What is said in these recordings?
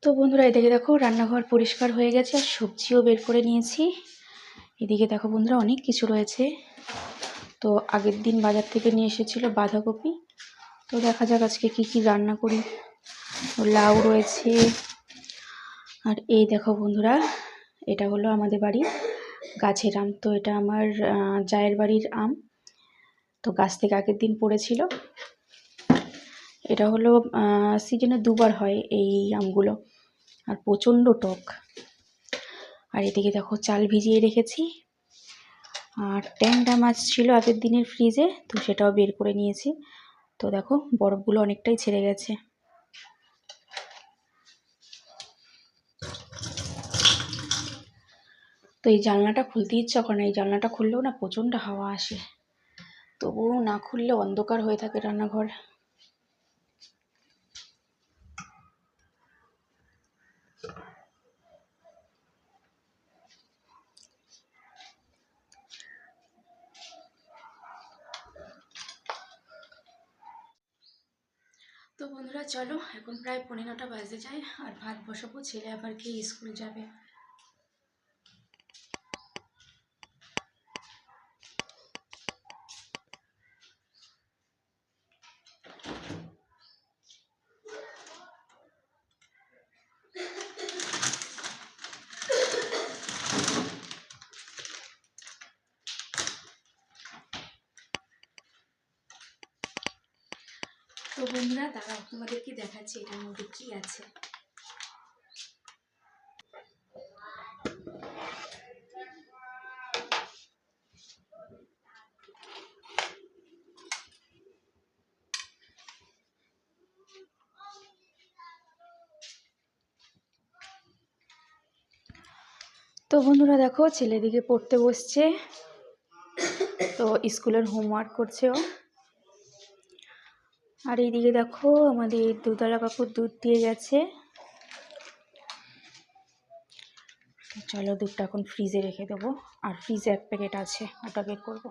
তো বন্ধুরা এদিকে দেখো রান্নাঘর পরিষ্কার হয়ে গেছে আর সবজিও বের করে নিয়েছি। এদিকে দেখো বন্ধুরা অনেক কিছু রয়েছে। তো আগের দিন বাজার থেকে নিয়ে এসেছিল বাঁধাকপি। তো দেখা যাক আজকে কি কি রান্না করি। লাউ রয়েছে। আর এই দেখো বন্ধুরা, এটা হলো আমাদের বাড়ি গাছের আম। তো এটা আমার জায়ের বাড়ির আম। তো গাছ থেকে আগের দিন পড়েছিল। এটা হলো সিজনে দুবার হয় এই আমগুলো, আর প্রচণ্ড টক। আর এদিকে দেখো চাল ভিজিয়ে রেখেছি। আর ট্যাংরা মাছ ছিল আগের দিনের ফ্রিজে, তো সেটাও বের করে নিয়েছি। তো দেখো বরফগুলো অনেকটাই ছেড়ে গেছে। তো এই জানলাটা খুলতে ইচ্ছা করে না, এই জানলাটা খুললেও না প্রচণ্ড হাওয়া আসে, তবুও না খুললে অন্ধকার হয়ে থাকে রান্নাঘর। তো বন্ধুরা চলো, এখন প্রায় 9:15 বাজতে যায়, আর ভাত বসাবো। ছেলে আবার খেয়ে স্কুল যাবে। তো বন্ধুরা দাঁড়াও, তোমাদেরকে দেখাচ্ছি এটার মধ্যে কি আছে। তো বন্ধুরা দেখো, ছেলেদিকে পড়তে বসছে। তো স্কুলের হোমওয়ার্ক করছে ও। আর এইদিকে দেখো আমাদের দুধওয়ালা কাকুর দুধ দিয়ে গেছে। চলো দুধটা এখন ফ্রিজে রেখে দেবো, আর ফ্রিজে 1 প্যাকেট আছে, ওটা বের করবো।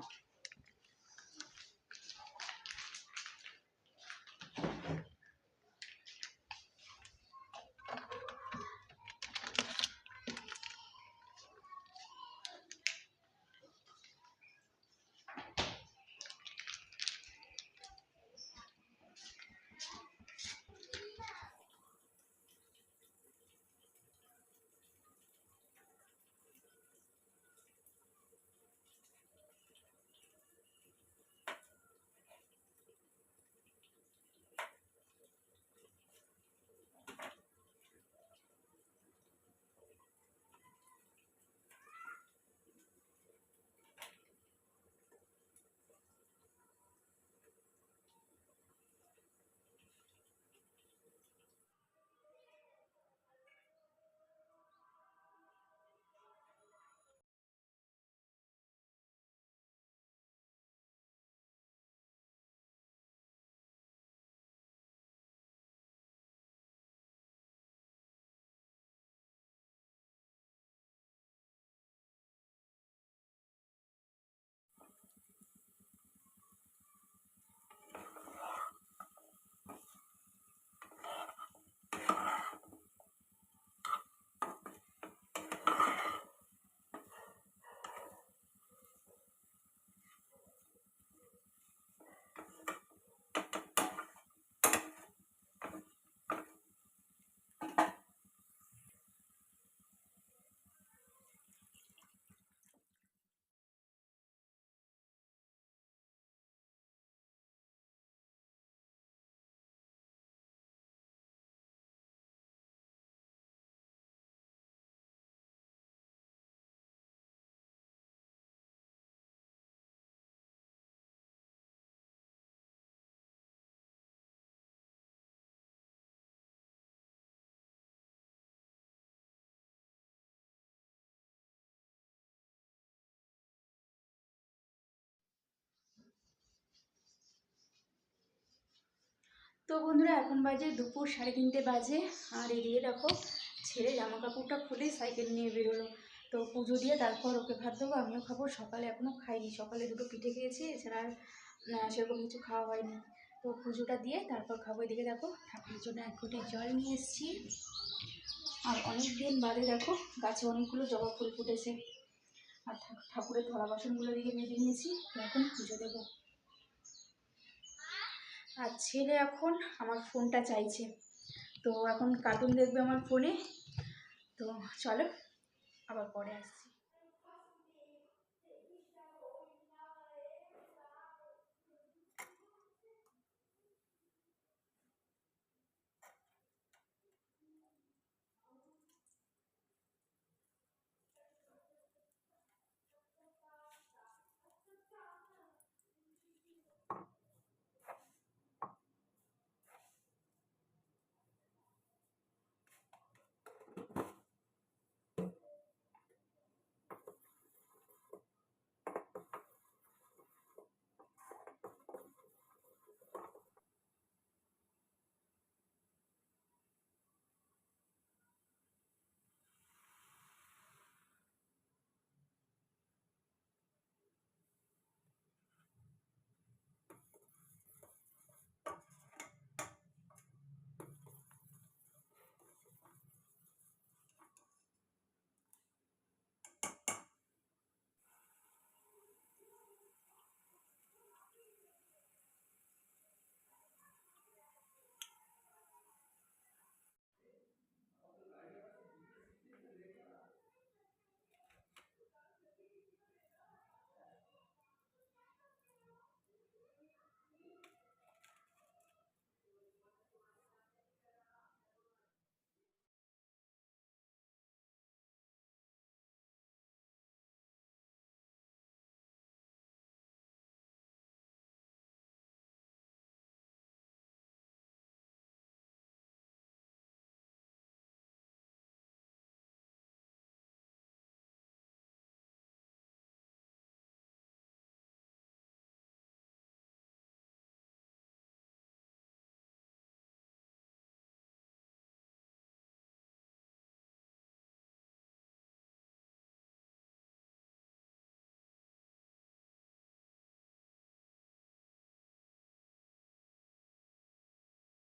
তো বন্ধুরা এখন বাজে দুপুর 3:30 বাজে। আর এদিকে দেখো ছেলে জামা কাপড়টা খুলেই সাইকেল নিয়ে বেরোলো। তো পুজো দিয়ে তারপর ওকে ভাত দেবো, আমিও খাবো। সকালে এখনও খাইনি, সকালে 2টো পিঠে খেয়েছি, এছাড়া আর সেরকম কিছু খাওয়া হয়নি। তো পুজোটা দিয়ে তারপর খাবো। এদিকে দেখো ঠাকুরের জন্য 1 ঘটি জল নিয়ে এসেছি। আর অনেক দিন বাদে দেখো গাছে অনেকগুলো জবা ফুল ফুটেছে। আর ঠাকুরের থালা বাসনগুলো দিকে মেজে নিয়েছি, এখন পুজো দেবো। আর ছেলে এখন আমার ফোনটা চাইছে, তো এখন কার্টুন দেখবে আমার ফোনে। তো চলো আবার পরে আসছি।